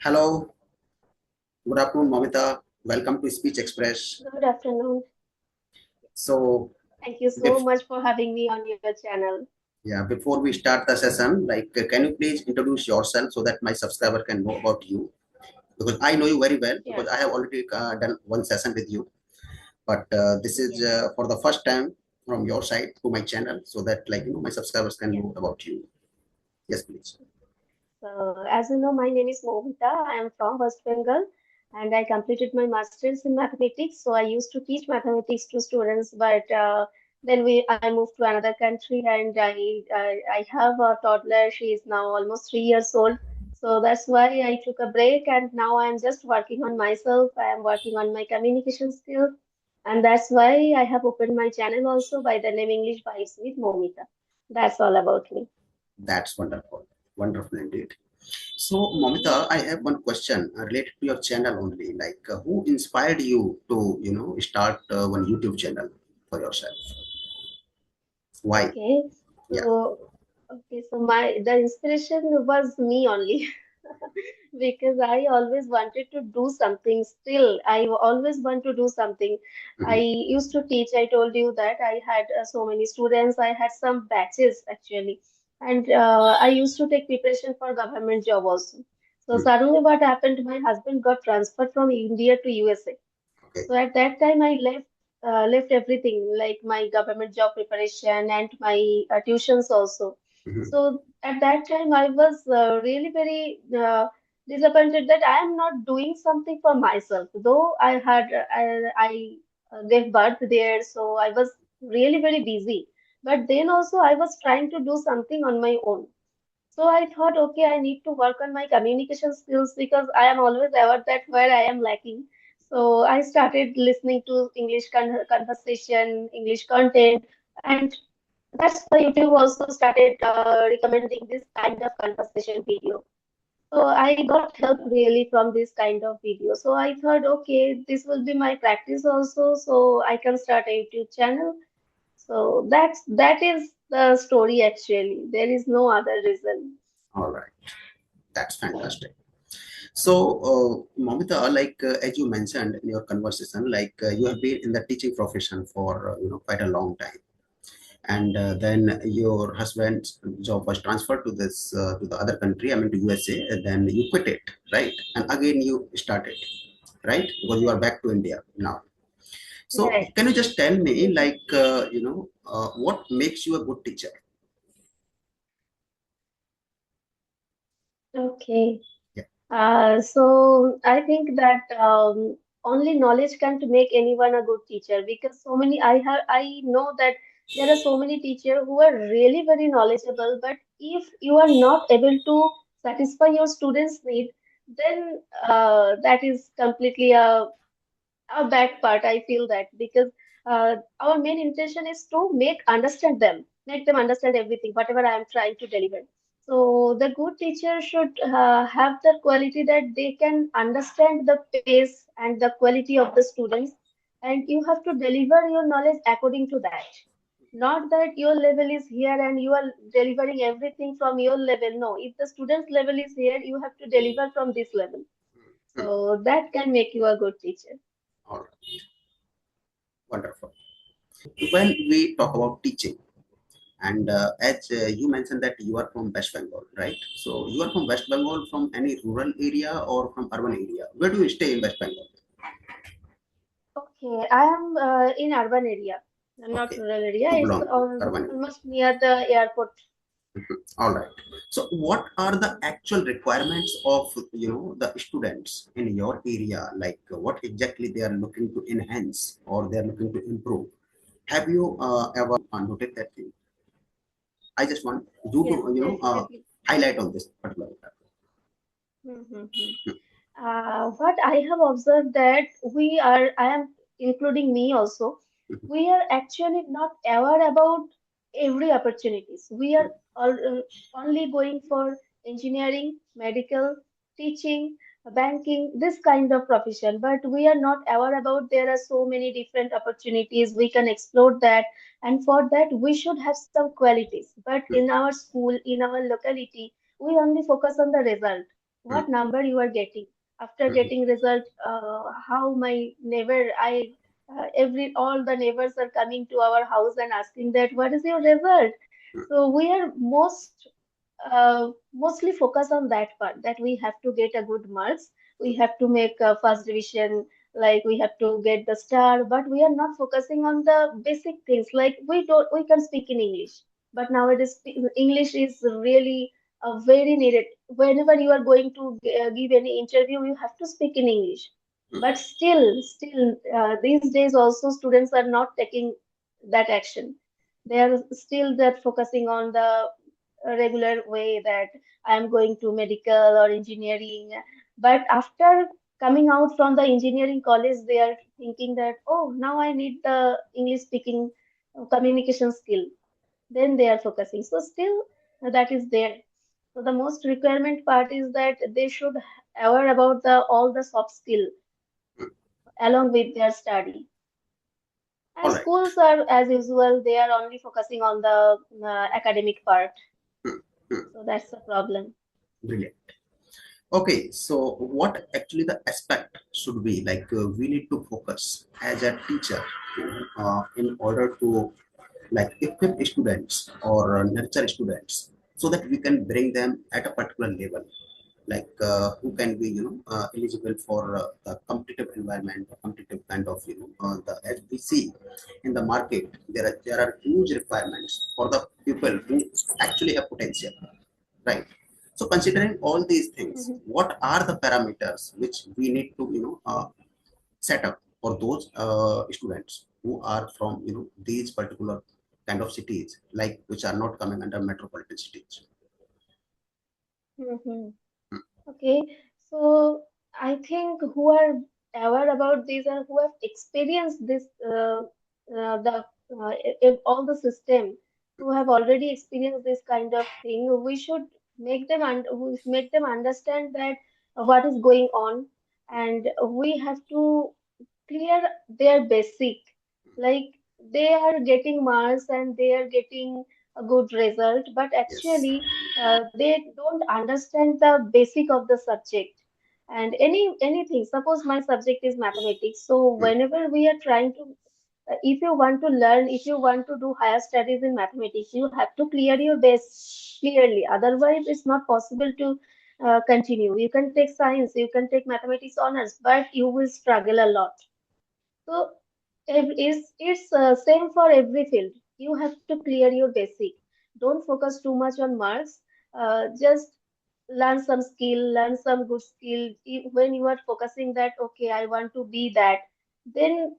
Hello, good afternoon, Mamita. Welcome to Speech Express. Good afternoon. So, Thank you so bef- much for having me on your channel. yeah, before we start the session, can you please introduce yourself so that my subscriber can know about you? Because I know you very well because I Yes, have already done one session with you. But this is yes, for the first time from your side to my channel, so that my subscribers can yes. know about you. Yes, please. So, as you know, my name is Momita. I am from West Bengal and I completed my master's in mathematics. So, I used to teach mathematics to students, but then I moved to another country and I have a toddler. She is now almost 3 years old. So, that's why I took a break and now I am just working on myself. I am working on my communication skills. And that's why I have opened my channel also by the name English Vibes with Momita. That's all about me. That's wonderful. Wonderful indeed. So, Mamita, I have one question related to your channel only. Who inspired you to, start one YouTube channel for yourself? Why? Okay, Yeah. so my the inspiration was me only because I always wanted to do something. Still, I always want to do something. I Mhm. used to teach. I told you that I had so many students. I had some batches actually, and I used to take preparation for government job also. So Mhm. suddenly, what happened? My husband got transferred from India to USA. Okay. So at that time, I left everything like my government job preparation and my tuitions also. Mhm. So at that time, I was really very disappointed that I am not doing something for myself. Though I gave birth there, so I was really very busy. But then also, I was trying to do something on my own. So I thought, okay, I need to work on my communication skills because I am always aware that where I am lacking. So I started listening to English conversation, English content, and that's why YouTube also started recommending this kind of conversation video. So I got help really from this kind of video. So I thought, okay, this will be my practice also, so I can start a YouTube channel. So that is the story actually. There is no other reason. All right. That's fantastic. So, Momita, as you mentioned in your conversation, you have been in the teaching profession for quite a long time, and then your husband's job was transferred to this to the other country. I mean, to USA. And then you quit it, right? And again you started, right? Because you are Right. back to India now. So, Right. can you just tell me, Mhm. what makes you a good teacher? Okay. Yeah. So I think that only knowledge can't make anyone a good teacher because I know that there are so many teachers who are really very knowledgeable, but if you are not able to satisfy your students' need, then that is completely a bad part. I feel that because our main intention is to make them understand everything, whatever I am trying to deliver. So the good teacher should have the quality that they can understand the pace and the quality of the students, and you have to deliver your knowledge according to that. Not that your level is here and you are delivering everything from your level. No, if the student's level is here, you have to deliver from this level. Hmm. So that can make you a good teacher. All right. Wonderful. When we talk about teaching, and as you mentioned that you are from West Bengal, right? So you are from West Bengal, from any rural area or from urban area? Where do you stay in West Bengal? Okay, I am in urban area, not Okay, rural area. you It's belong to urban area. almost near the airport. All right. So, what are the actual requirements of the students in your area? What exactly they are looking to enhance or they are looking to improve? Have you ever noted that thing? I just want you to Yes, definitely. highlight on this particular. Mm-hmm. What I have observed that I am including me also, we are actually not aware about every opportunities. We are only going for engineering, medical, teaching, banking, this kind of profession, but we are not aware about there are so many different opportunities. We can explore that, and for that we should have some qualities. But in our school, in our locality, we only focus on the result mm, what number you are getting. After mhm, getting result, how my neighbor, I every all the neighbors are coming to our house and asking that what is your result. mm, So we are mostly focus on that part, that we have to get a good marks, we have to make a first division, like we have to get the star, but we are not focusing on the basic things, like we can speak in English, but nowadays English is really very needed. Whenever you are going to give any interview, you have to speak in English. mm, But still, these days also students are not taking that action. They are still that focusing on the regular way, that I am going to medical or engineering. But after coming out from the engineering college, they are thinking that, oh, now I need the English speaking communication skill. Then they are focusing. So still that is there. So the most requirement part is that they should aware about the all the soft skill mm. along with their study. All And right. schools are, as usual, they are only focusing on the academic part. Mm, mm. So that's the problem. Brilliant. Okay, so what actually the aspect should be like we need to focus as a teacher, in order to like equip students or nurture students so that we can bring them at a particular level, like who can be eligible for the competitive environment, the competitive kind of the as we see in the market, there are huge requirements for the people who actually have potential, right? So considering all these things, Mhm. what are the parameters which we need to set up for those students who are from these particular kind of cities, like which are not coming under metropolitan cities? Mhm. Okay, so I think who are aware about this and who have experienced this, the all the system, who have already experienced this kind of thing, we should we should make them understand that what is going on, and we have to clear their basic, like they are getting marks and they are getting a good result, but Yes. actually they don't understand the basic of the subject. And anything, suppose my subject is mathematics, so Mm, whenever we are trying to if you want to learn, if you want to do higher studies in mathematics, you have to clear your base clearly, otherwise it's not possible to continue. You can take science, you can take mathematics honors, but you will struggle a lot. So it's same for every field. You have to clear your basic. Don't focus too much on marks. Just learn some skill, learn some good skill. When you are focusing that, okay, I want to be that, then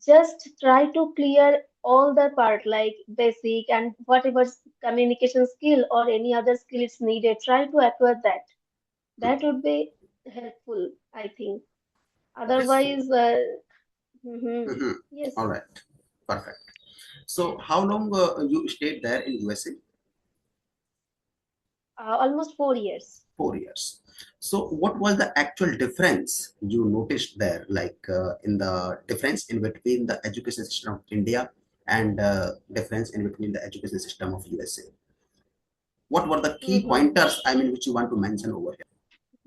just try to clear all the part like basic and whatever communication skill or any other skill is needed. Try to acquire that. mm. That would be helpful, I think. Okay, so Otherwise, mhm. yes, All right, perfect. So how long you stayed there in USA? almost 4 years. 4 years. So what was the actual difference you noticed there, like in the difference in between the education system of India and difference in between the education system of USA? What were the key Mm-hmm. pointers, I mean, which you want to mention over here?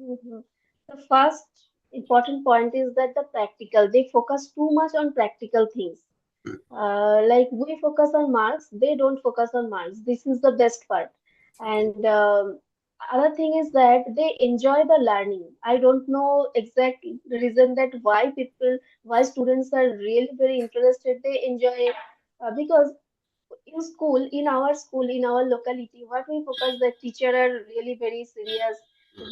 Mm-hmm. The first important point is that the practical, they focus too much on practical things. Like we focus on marks, they don't focus on marks. This is the best part. Okay. And other thing is that they enjoy the learning. I don't know exact reason that why students are really very interested. They enjoy because in school, in our locality, what we focus, the teacher are really very serious.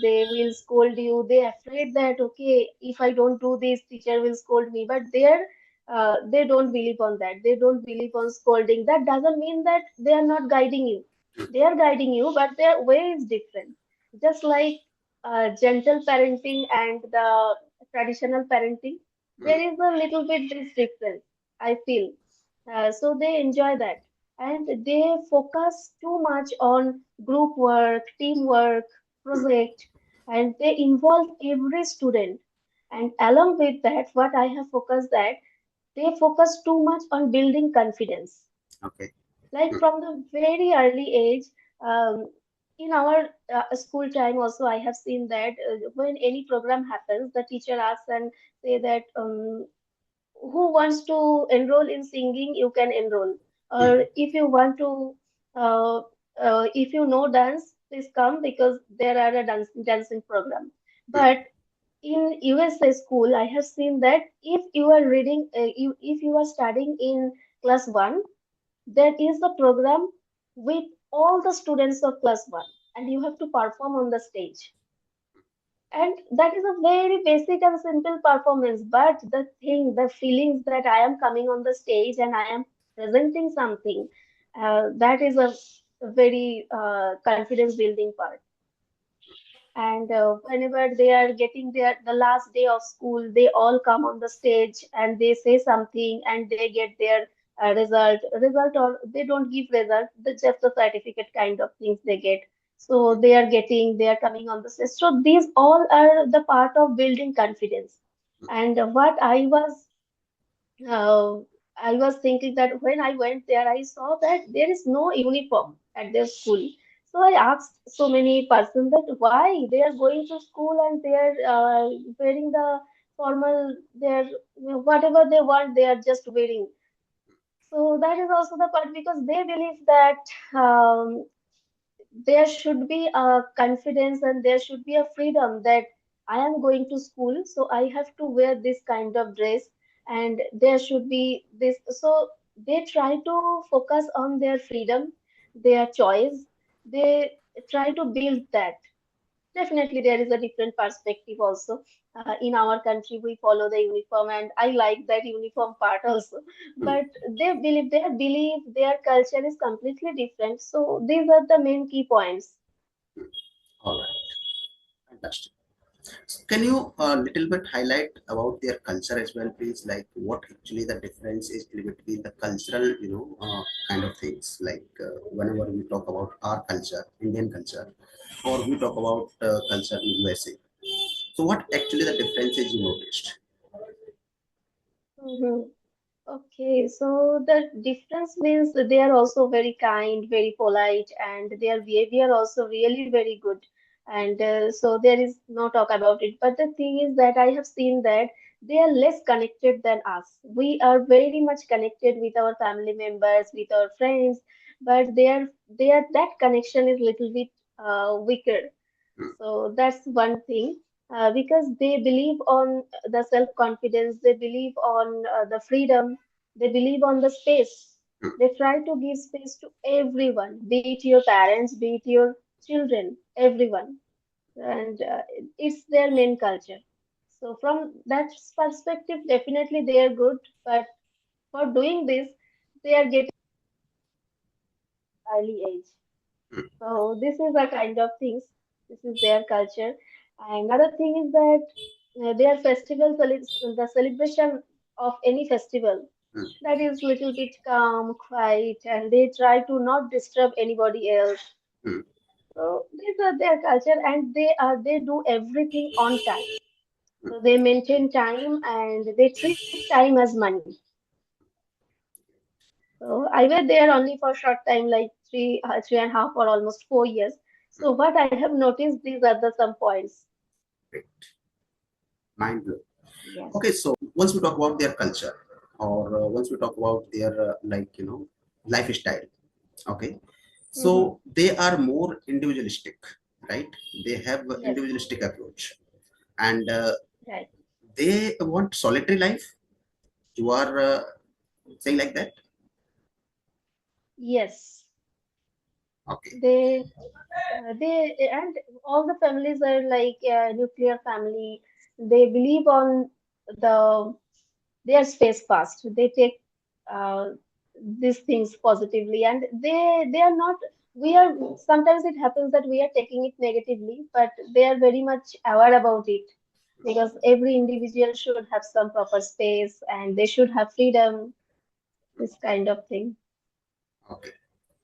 They will scold you. They afraid that okay, if I don't do this, teacher will scold me. But they don't believe on that. They don't believe on scolding. That doesn't mean that they are not guiding you. They are guiding you, but their way is different. Just like gentle parenting and the traditional parenting, there Mm, is a little bit this difference, I feel. So they enjoy that, and they focus too much on group work, teamwork, mm. project, and they involve every student. And along with that, what I have focused that they focus too much on building confidence. Okay. Like Mm, from the very early age, um, in our school time also, I have seen that when any program happens, the teacher asks and say that who wants to enroll in singing, you can enroll. mm, Or if you want to, uh, if you know dance, please come because there are a dancing program. mm, But in USA school, I have seen that if you are reading, if you are studying in class one, there is a program with all the students of class one, and you have to perform on the stage. And that is a very basic and simple performance. But the thing, the feelings that I am coming on the stage and I am presenting something, that is a very confidence building part. And whenever they are getting the last day of school, they all come on the stage and they say something and they get their result, or they don't give result, just a certificate kind of things they get. So they are coming on the stage. So these all are the part of building confidence. And what uh, I was thinking that when I went there, I saw that there is no uniform at their school. So I asked so many persons that why they are going to school and they are wearing the formal, their whatever they want, they are just wearing. So that is also the part because they believe that there should be a confidence and there should be a freedom that I am going to school, so I have to wear this kind of dress, and there should be this. So they try to focus on their freedom, their choice. They try to build that. Definitely, there is a different perspective also. In our country, we follow the uniform, and I like that uniform part also. mm. But their belief, their culture is completely different. So these are the main key points. All right, fantastic. So can you little bit highlight about their culture as well, please? Like what actually the difference is between the cultural, kind of things. Like whenever we talk about our culture, Indian culture, or we talk about culture in USA. So what actually the differences you noticed? Mhm. Okay, so the difference means that they are also very kind, very polite, and their behavior also really very good. And so there is no talk about it. But the thing is that I have seen that they are less connected than us. We are very much connected with our family members, with our friends, but they are that connection is little bit weaker. Mm, So that's one thing, because they believe on the self-confidence, they believe on the freedom, they believe on the space. mm. They try to give space to everyone, be it your parents, be it your children, everyone. And it's their main culture. So from that perspective, definitely they are good. But for doing this, they are getting early age. So this is a kind of things. This is their culture. And another thing is that their the celebration of any festival, Mm, that is little bit calm, quiet, and they try to not disturb anybody else. mm. So these are their culture, and they do everything on time. So they maintain time and they treat time as money. So I was there only for short time, like 3.5 or almost 4 years. So what I have noticed, these are the some points. Great, mind blowing. Yes. Okay, so once we talk about their culture, or once we talk about their lifestyle, okay, Mm-hmm. so they are more individualistic, right? They have a Yes. individualistic approach, and Right. they want solitary life. You are saying like that? Yes. Okay. They and all the families are like nuclear family. They believe on the their space first. They take uh, these things positively, and they are not. We are sometimes it happens that we are taking it negatively, but they are very much aware about it because every individual should have some proper space and they should have freedom. This kind of thing. Okay,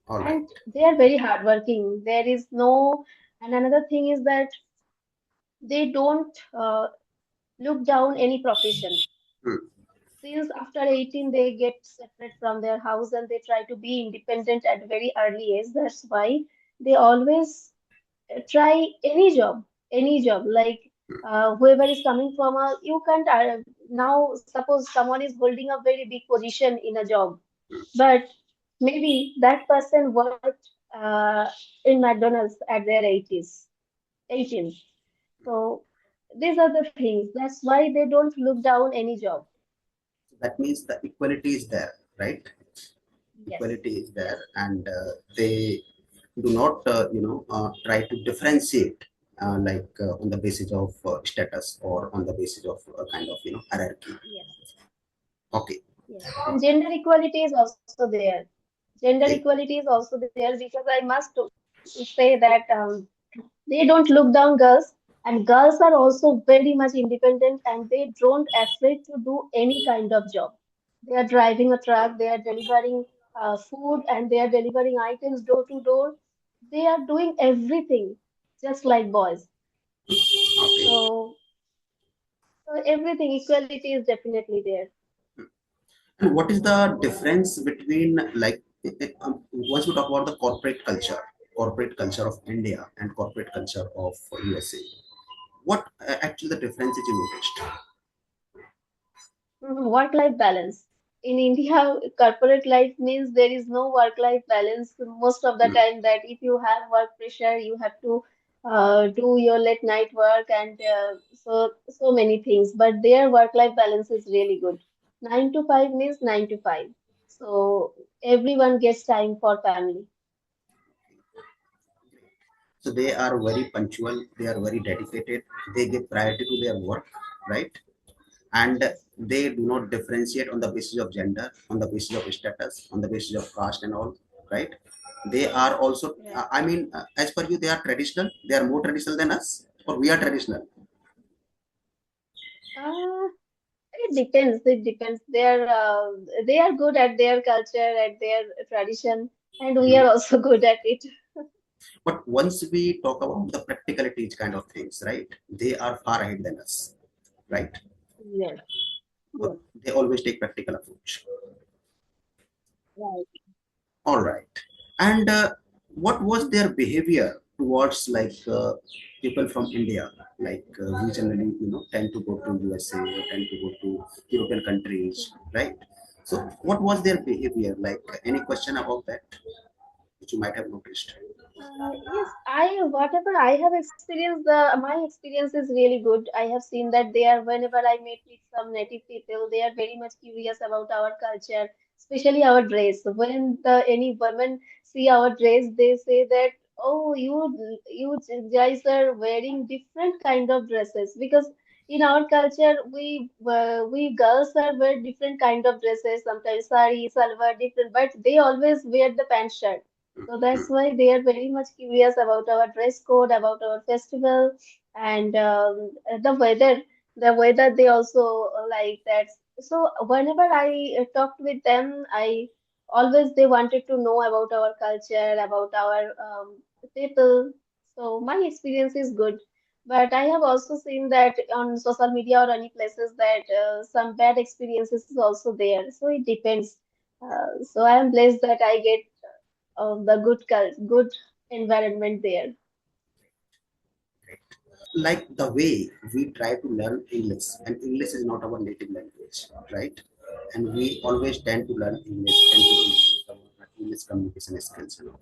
all right. And they are very hardworking. There is no, and another thing is that they don't look down any profession. Hmm. Since after 18, they get separate from their house and they try to be independent at very early age. That's why they always try any job. Like whoever is coming from a, you can't now suppose someone is holding a very big position in a job, but maybe that person worked in McDonald's at their 80s, 18s. So these are the things. That's why they don't look down any job. That means the equality is there, right? Yes, Equality is there, yes, and they do not, try to differentiate, on the basis of status or on the basis of kind of, hierarchy. yes, Okay. yes. And gender equality is also there. Gender Okay. equality is also there because I must say that they don't look down girls, and girls are also very much independent and they don't afraid to do any kind of job. They are driving a truck, they are delivering food, and they are delivering items door to door. They are doing everything just like boys. Okay. So, so everything equality is definitely there. And what is the difference between, like, once we talk about the corporate culture of India and corporate culture of USA, what actually the difference is you noticed? Work-life balance. In India, corporate life means there is no work-life balance most of the Hmm. time. That if you have work pressure, you have to do your late night work and so many things. But their work-life balance is really good. 9 to 5 means 9 to 5. So everyone gets time for family. So they are very punctual, they are very dedicated, they give priority to their work, right? And Yes. they do not differentiate on the basis of gender, on the basis of status, on the basis of caste and all, right? They are also, Right. as per you, they are traditional, they are more traditional than us, or we are traditional. Uh, it depends. It depends. They are good at their culture, at their tradition, and we are Mhm. also good at it. But once we talk about the practicalities kind of things, right, they are far ahead than us, right? Yes, But yes, they always take practical approach. right. All right. And what was their behavior towards, like, people from India? Like, we generally, tend to go to USA, tend to go to European countries, right? So, what was their behavior? Like, any question about that which you might have noticed? Yes, I whatever I have experienced, the my experience is really good. I have seen that they are whenever I meet with some native people, they are very much curious about our culture, especially our dress. When the any women see our dress, they say that, oh, you guys are wearing different kind of dresses because in our culture we girls are wear different kind of dresses, sometimes sari, salwar, different, but they always wear the pant shirt. So that's why they are very much curious about our dress code, about our festival, and the weather. The weather they also like that. So whenever I talked with them, I always they wanted to know about our culture, about our people. So my experience is good. But I have also seen that on social media or any places that some bad experiences is also there. So it depends. So I am blessed that I get the good environment there. Like the way we try to learn English, and English is not our native language, right? And we always tend to learn English and to improve our English communication skills and all.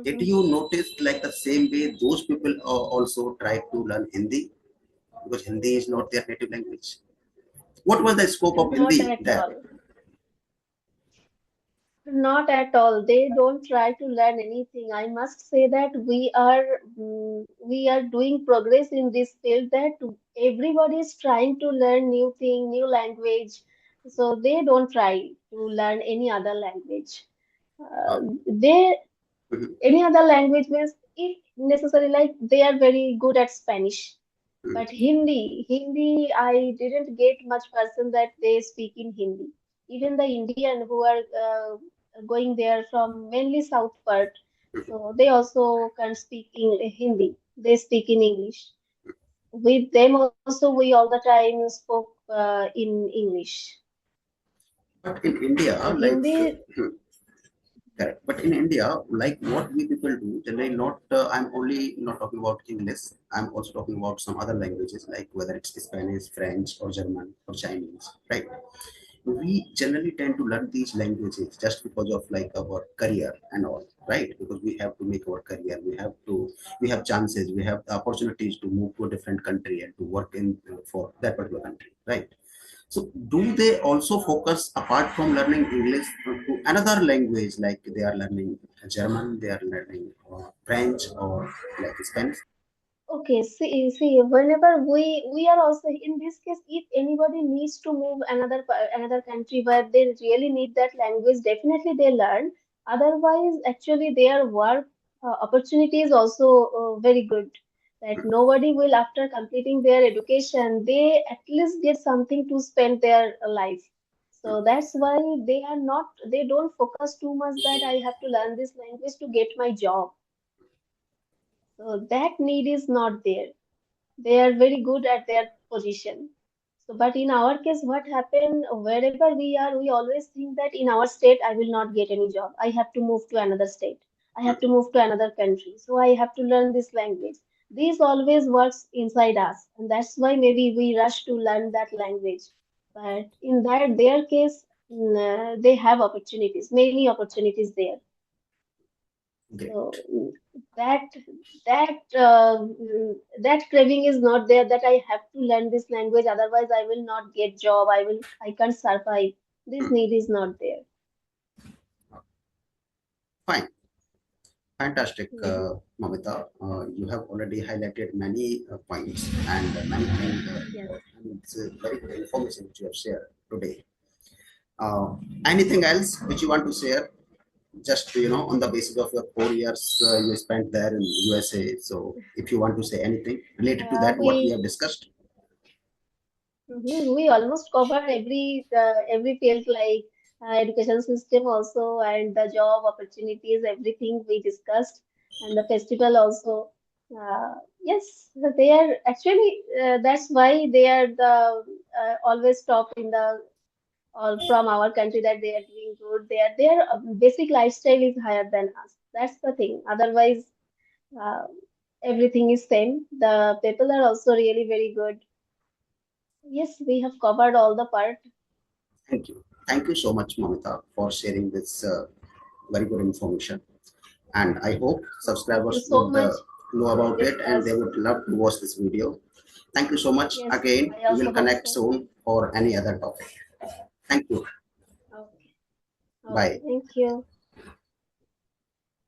Did Mhm. you notice, like, the same way those people also try to learn Hindi, because Hindi is not their native language? What was the scope of Not Hindi at there? all. Not at all. They don't try to learn anything. I must say that we are doing progress in this field that everybody is trying to learn new thing, new language. So they don't try to learn any other language. Uh, They mhm, any other language means if necessary, like they are very good at Spanish. mhm, But Hindi, I didn't get much person that they speak in Hindi. Even the Indian who are going there from mainly south part, so they also can speak in Hindi. They speak in English. With them also, we all the time spoke in English. but in India, So like, Hindi, Correct. But in India, like what we people do, generally not, I'm only not talking about English. I'm also talking about some other languages, like whether it's Spanish, French, or German, or Chinese, right? We generally tend to learn these languages just because of like our career and all, right? Because we have to make our career, we have chances, we have the opportunities to move to a different country and to work in for that particular country, right? So, do they also focus apart from learning English to another language, like they are learning German, they are learning French or like Spanish? Okay, see, whenever we are also in this case, if anybody needs to move another country where they really need that language, definitely they learn. Otherwise, actually, their work opportunity is also very good. That nobody will, after completing their education, they at least get something to spend their life. So that's why they don't focus too much that I have to learn this language to get my job. So that need is not there. They are very good at their position. So, but in our case, what happened wherever we are, we always think that in our state, I will not get any job. I have to move to another state. I have to move to another country. So I have to learn this language. This always works inside us, and that's why maybe we rush to learn that language. But in their case, they have opportunities, many opportunities there. So Great, that that craving is not there that I have to learn this language, otherwise I will not get job. I can't survive. This need is not there. fine, fantastic, Hmm. Mamita. You have already highlighted many points and many things. Yes. And it's very good information which you have shared today. Anything else which you want to share? Just on the basis of your 4 years you spent there in USA. So if you want to say anything related to that, what we We have discussed. we almost cover every field like education system also and the job opportunities, everything we discussed, and the festival also. Yes, they are actually that's why they are the always top in the or from our country that they are doing good. Their basic lifestyle is higher than us. That's the thing. Otherwise, uh, everything is same. The people are also really very good. Yes, we have covered all the part. Thank you so much, Mamita, for sharing this very good information, and I hope Yes, thank you subscribers so would much know to about it and they discuss. would love to watch this video. Thank you so much Yes, again. I We also will hope connect so. soon for any other topic. Thank you. Okay, okay, Bye. thank you.